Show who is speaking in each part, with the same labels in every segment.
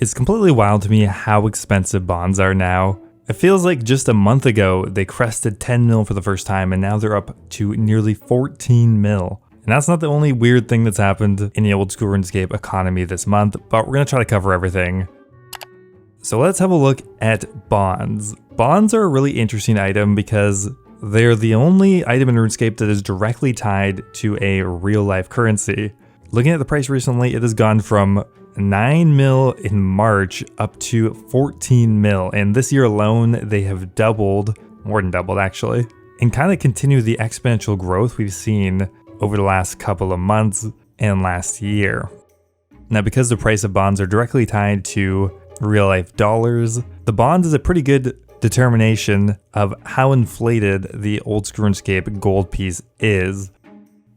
Speaker 1: It's completely wild to me how expensive bonds are now. It feels like just a month ago they crested 10 mil for the first time, and now they're up to nearly 14 mil. And that's not the only weird thing that's happened in the old school RuneScape economy this month, but we're going to try to cover everything. So let's have a look at bonds. Bonds are a really interesting item because they're the only item in RuneScape that is directly tied to a real life currency. Looking at the price recently, it has gone from 9 mil in March up to 14 mil. And this year alone, they have doubled, more than doubled actually, and kind of continue the exponential growth we've seen over the last couple of months and last year. Now, because the price of bonds are directly tied to real life dollars, the bonds is a pretty good determination of how inflated the old school RuneScape gold piece is.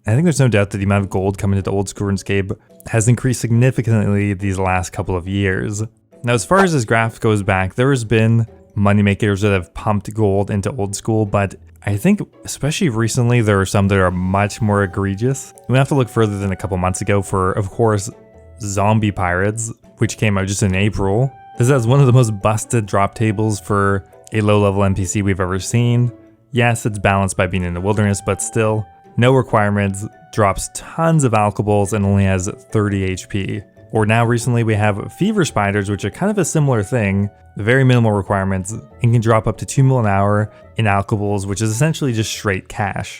Speaker 1: I think there's no doubt that the amount of gold coming into old school RuneScape has increased significantly these last couple of years. Now, as far as this graph goes back, there has been moneymakers that have pumped gold into old school, but I think especially recently there are some that are much more egregious. We have to look further than a couple months ago for, of course, zombie pirates, which came out just in April. This has one of the most busted drop tables for a low-level NPC we've ever seen. Yes, it's balanced by being in the wilderness, but still, no requirements, drops tons of alkables, and only has 30 HP. Or now recently we have fever spiders, which are kind of a similar thing, very minimal requirements, and can drop up to 2 mil an hour in alkables, which is essentially just straight cash.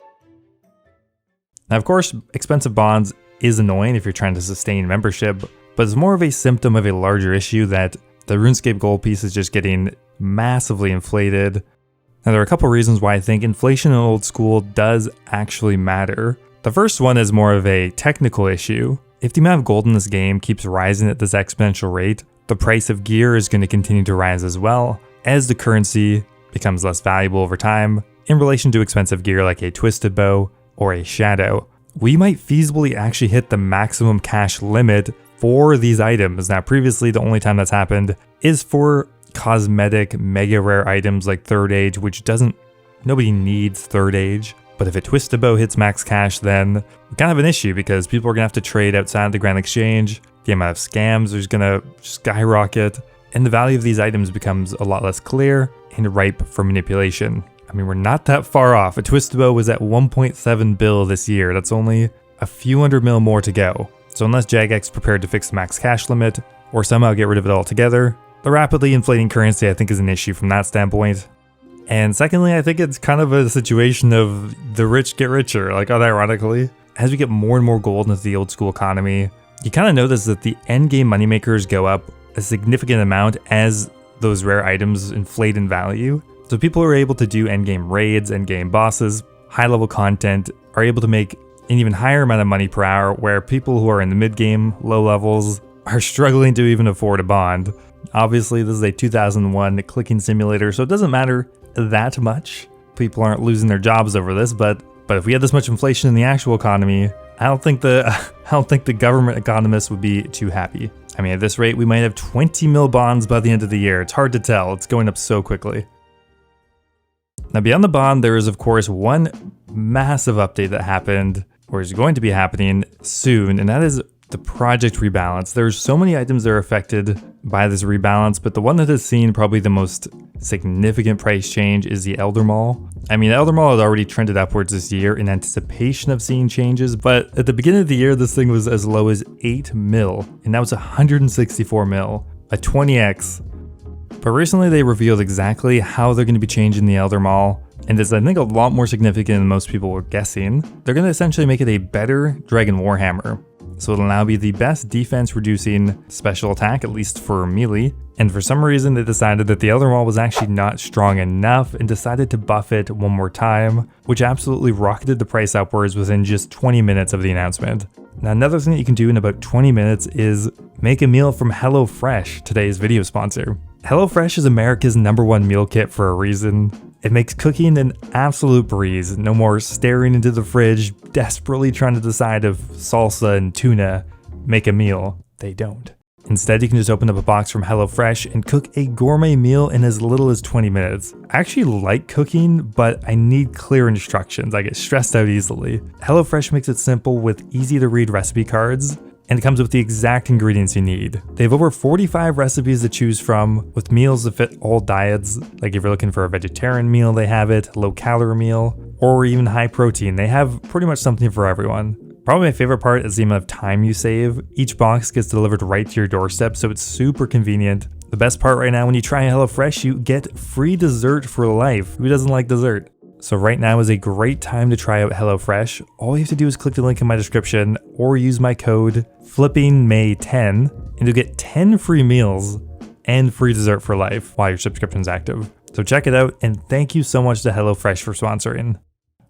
Speaker 1: Now, of course, expensive bonds is annoying if you're trying to sustain membership, but it's more of a symptom of a larger issue that the RuneScape gold piece is just getting massively inflated. Now, there are a couple reasons why I think inflation in old school does actually matter. The first one is more of a technical issue. If the amount of gold in this game keeps rising at this exponential rate, the price of gear is going to continue to rise as well, as the currency becomes less valuable over time in relation to expensive gear like a twisted bow or a shadow. We might feasibly actually hit the maximum cash limit for these items. Now, previously, the only time that's happened is for cosmetic mega rare items like Third Age, which nobody needs Third Age. But if a twisted bow hits max cash, then we kind of have an issue because people are going to have to trade outside the Grand Exchange. The amount of scams is going to skyrocket, and the value of these items becomes a lot less clear and ripe for manipulation. I mean, we're not that far off. A twisted bow was at 1.7 bill this year. That's only a few hundred mil more to go. So unless Jagex's prepared to fix the max cash limit or somehow get rid of it altogether, the rapidly inflating currency I think is an issue from that standpoint. And secondly, I think it's kind of a situation of the rich get richer, like unironically. As we get more and more gold into the old school economy, you kind of notice that the endgame moneymakers go up a significant amount as those rare items inflate in value. So people who are able to do endgame raids, endgame bosses, high-level content are able to make an even higher amount of money per hour, where people who are in the mid-game, low levels, are struggling to even afford a bond. Obviously, this is a 2001 clicking simulator, so it doesn't matter that much. People aren't losing their jobs over this, but if we had this much inflation in the actual economy, I don't think the government economists would be too happy. I mean, at this rate, we might have 20 mil bonds by the end of the year. It's hard to tell. It's going up so quickly. Now, beyond the bond, there is, of course, one massive update that happened, or is going to be happening soon, and that is the project rebalance. There's so many items that are affected by this rebalance, but the one that has seen probably the most significant price change is the Elder Maul. I mean, Elder Maul had already trended upwards this year in anticipation of seeing changes, but at the beginning of the year, this thing was as low as 8 mil, and now it's 164 mil, a 20x. But recently they revealed exactly how they're going to be changing the Elder Maul, and it's, I think, a lot more significant than most people were guessing. They're going to essentially make it a better Dragon Warhammer. So it'll now be the best defense reducing special attack, at least for melee. And for some reason they decided that the Elder Maul was actually not strong enough and decided to buff it one more time, which absolutely rocketed the price upwards within just 20 minutes of the announcement. Now, another thing that you can do in about 20 minutes is make a meal from HelloFresh, today's video sponsor. HelloFresh is America's #1 meal kit for a reason. It makes cooking an absolute breeze. No more staring into the fridge, desperately trying to decide if salsa and tuna make a meal. They don't. Instead, you can just open up a box from HelloFresh and cook a gourmet meal in as little as 20 minutes. I actually like cooking, but I need clear instructions. I get stressed out easily. HelloFresh makes it simple with easy to read recipe cards. and it comes with the exact ingredients you need. They have over 45 recipes to choose from, with meals that fit all diets. Like if you're looking for a vegetarian meal, they have it, low calorie meal, or even high protein. They have pretty much something for everyone. Probably my favorite part is the amount of time you save. Each box gets delivered right to your doorstep, so it's super convenient. The best part right now, when you try HelloFresh, you get free dessert for life. Who doesn't like dessert? So right now is a great time to try out HelloFresh. All you have to do is click the link in my description or use my code FlippingMay10 and you'll get 10 free meals and free dessert for life while your subscription is active. So check it out, and thank you so much to HelloFresh for sponsoring.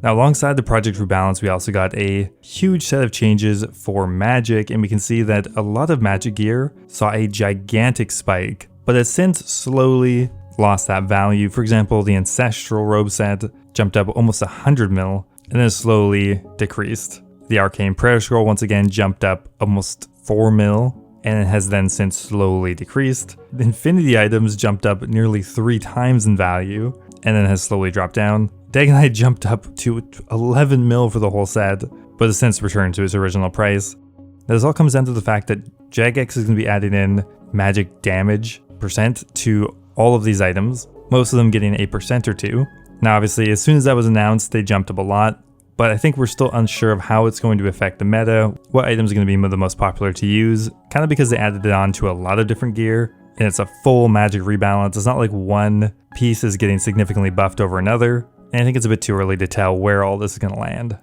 Speaker 1: Now, alongside the Project Rebalance, we also got a huge set of changes for Magic, and we can see that a lot of Magic gear saw a gigantic spike, but has since slowly lost that value. For example, the Ancestral Robe set jumped up almost 100 mil, and then slowly decreased. The Arcane Prayer Scroll once again jumped up almost 4 mil, and it has then since slowly decreased. The Infinity items jumped up nearly 3 times in value, and then has slowly dropped down. Dagonite jumped up to 11 mil for the whole set, but has since returned to its original price. Now, this all comes down to the fact that Jagex is going to be adding in magic damage percent to all of these items, most of them getting a percent or 2. Now obviously, as soon as that was announced, they jumped up a lot, but I think we're still unsure of how it's going to affect the meta, what items are going to be the most popular to use, kind of because they added it on to a lot of different gear, and it's a full Magic rebalance. It's not like one piece is getting significantly buffed over another, and I think it's a bit too early to tell where all this is going to land.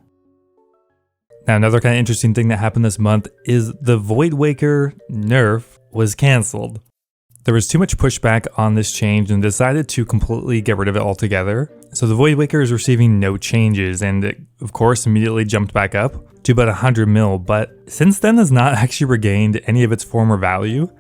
Speaker 1: Now, another kind of interesting thing that happened this month is the Voidwaker nerf was cancelled. There was too much pushback on this change and decided to completely get rid of it altogether. So the Voidwaker is receiving no changes, and it, of course, immediately jumped back up to about 100 mil, but since then has not actually regained any of its former value.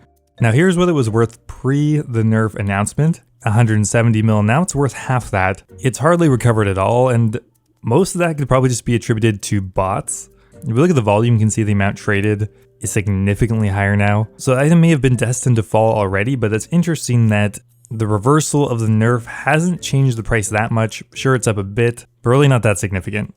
Speaker 1: Now here's what it was worth pre the nerf announcement, 170 mil, now it's worth half that. It's hardly recovered at all, and most of that could probably just be attributed to bots. If you look at the volume, you can see the amount traded is significantly higher now. So the item may have been destined to fall already, but it's interesting that the reversal of the nerf hasn't changed the price that much. Sure, it's up a bit, but really not that significant.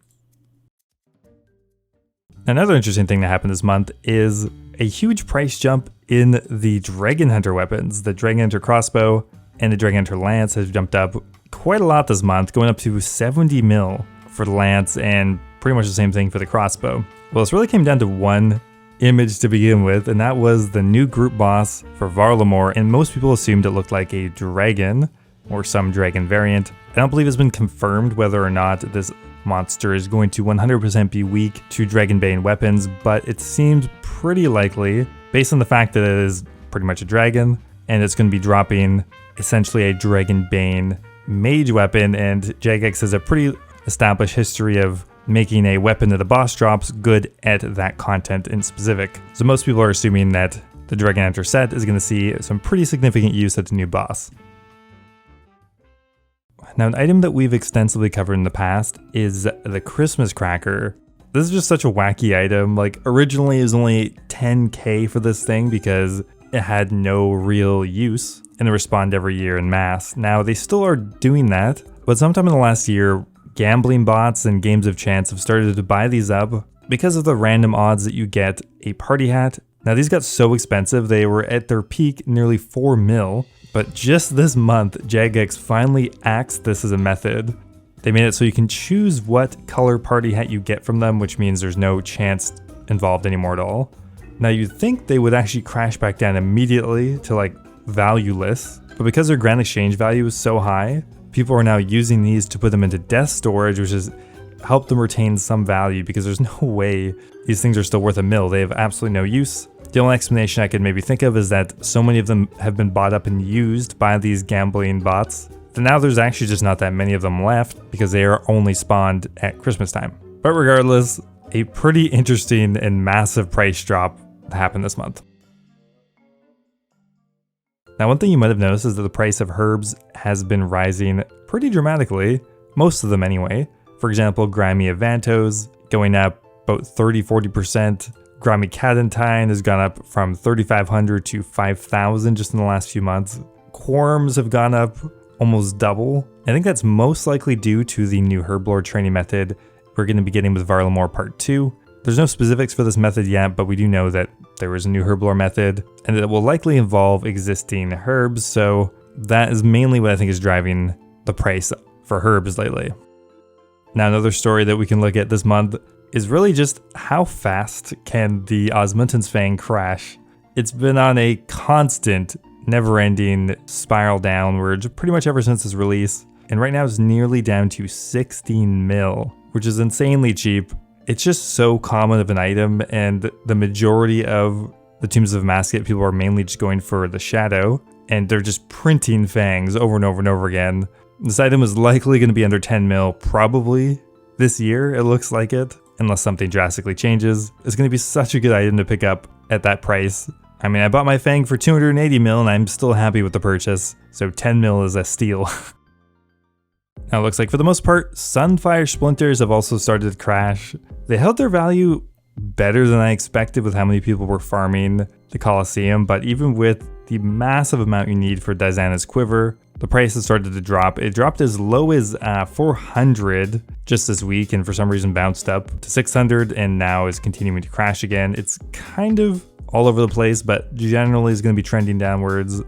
Speaker 1: Another interesting thing that happened this month is a huge price jump in the Dragon Hunter weapons. The Dragon Hunter crossbow and the Dragon Hunter lance has jumped up quite a lot this month, going up to 70 mil for the lance and pretty much the same thing for the crossbow. Well, this really came down to one image to begin with, and that was the new group boss for Varlamore, and most people assumed it looked like a dragon or some dragon variant. I don't believe it's been confirmed whether or not this monster is going to 100% be weak to Dragonbane weapons, but it seems pretty likely based on the fact that it is pretty much a dragon and it's going to be dropping essentially a Dragonbane mage weapon, and Jagex has a pretty established history of making a weapon that the boss drops good at that content in specific. So most people are assuming that the Dragon Hunter set is going to see some pretty significant use at the new boss. Now, an item that we've extensively covered in the past is the Christmas cracker. This is just such a wacky item. Like, originally it was only 10k for this thing because it had no real use and it respawned every year in mass. Now, they still are doing that, but sometime in the last year, gambling bots and games of chance have started to buy these up because of the random odds that you get a party hat. Now, these got so expensive, they were at their peak nearly 4 mil, but just this month, Jagex finally axed this as a method. They made it so you can choose what color party hat you get from them, which means there's no chance involved anymore at all. Now, you'd think they would actually crash back down immediately to like valueless, but because their grand exchange value is so high, people are now using these to put them into death storage, which has helped them retain some value because there's no way these things are still worth a mil. They have absolutely no use. The only explanation I could maybe think of is that so many of them have been bought up and used by these gambling bots that now there's actually just not that many of them left because they are only spawned at Christmas time. But regardless, a pretty interesting and massive price drop happened this month. Now, one thing you might have noticed is that the price of herbs has been rising pretty dramatically, most of them anyway. For example, Grimy Avantos going up about 30-40%. Grimy Cadentine has gone up from 3,500 to 5,000 just in the last few months. Quorums have gone up almost double. I think that's most likely due to the new Herblord training method we're going to be getting with Varlamore Part 2. There's no specifics for this method yet, but we do know that there is a new herblore method and that it will likely involve existing herbs. So that is mainly what I think is driving the price for herbs lately. Now, another story that we can look at this month is really just how fast can the Osmundton's Fang crash. It's been on a constant, never-ending spiral downwards pretty much ever since its release, and right now it's nearly down to 16 mil, which is insanely cheap. It's just so common of an item, and the majority of the Tombs of Mascot people are mainly just going for the shadow, and they're just printing fangs over and over and over again. This item is likely going to be under 10 mil probably this year, it looks like it, unless something drastically changes. It's going to be such a good item to pick up at that price. I mean, I bought my fang for 280 mil and I'm still happy with the purchase, so 10 mil is a steal. Now it looks like for the most part, Sunfire Splinters have also started to crash. They held their value better than I expected with how many people were farming the Colosseum, but even with the massive amount you need for Dizana's Quiver, the price has started to drop. It dropped as low as 400 just this week, and for some reason bounced up to 600 and now is continuing to crash again. It's kind of all over the place, but generally is going to be trending downwards.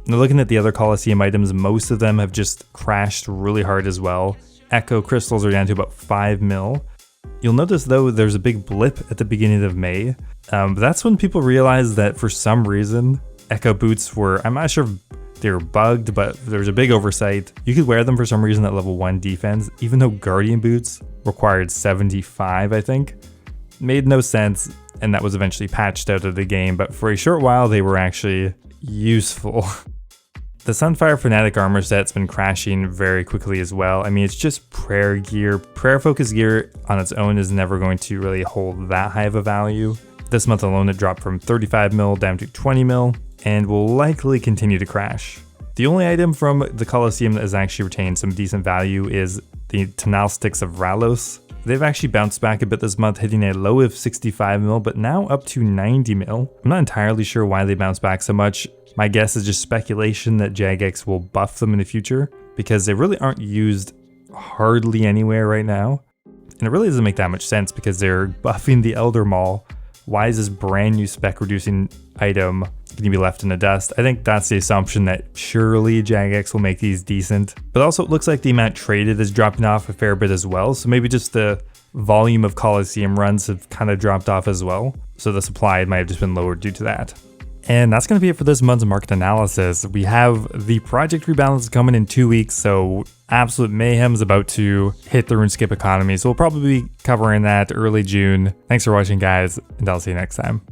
Speaker 1: Now looking at the other Colosseum items, most of them have just crashed really hard as well. Echo crystals are down to about 5 mil. You'll notice though there's a big blip at the beginning of May. That's when people realized that for some reason Echo boots were, I'm not sure if they were bugged, but there was a big oversight. You could wear them for some reason at level 1 defense, even though Guardian boots required 75, I think. Made no sense, and that was eventually patched out of the game, but for a short while they were actually useful. The Sunfire Fanatic armor set's been crashing very quickly as well. I mean, it's just prayer gear. Prayer focus gear on its own is never going to really hold that high of a value. This month alone it dropped from 35 mil down to 20 mil and will likely continue to crash. The only item from the Colosseum that has actually retained some decent value is the Tonal Sticks of Ralos. They've actually bounced back a bit this month, hitting a low of 65 mil, but now up to 90 mil. I'm not entirely sure why they bounced back so much. My guess is just speculation that Jagex will buff them in the future, because they really aren't used hardly anywhere right now. And it really doesn't make that much sense because they're buffing the Elder Maul. Why is this brand new spec reducing item going to be left in the dust? I think that's the assumption that surely Jagex will make these decent. But also it looks like the amount traded is dropping off a fair bit as well. So maybe just the volume of Colosseum runs have kind of dropped off as well. So the supply might have just been lowered due to that. And that's going to be it for this month's market analysis. We have the project rebalance coming in 2 weeks, so absolute mayhem is about to hit the RuneScape economy. So we'll probably be covering that early June. Thanks for watching, guys, and I'll see you next time.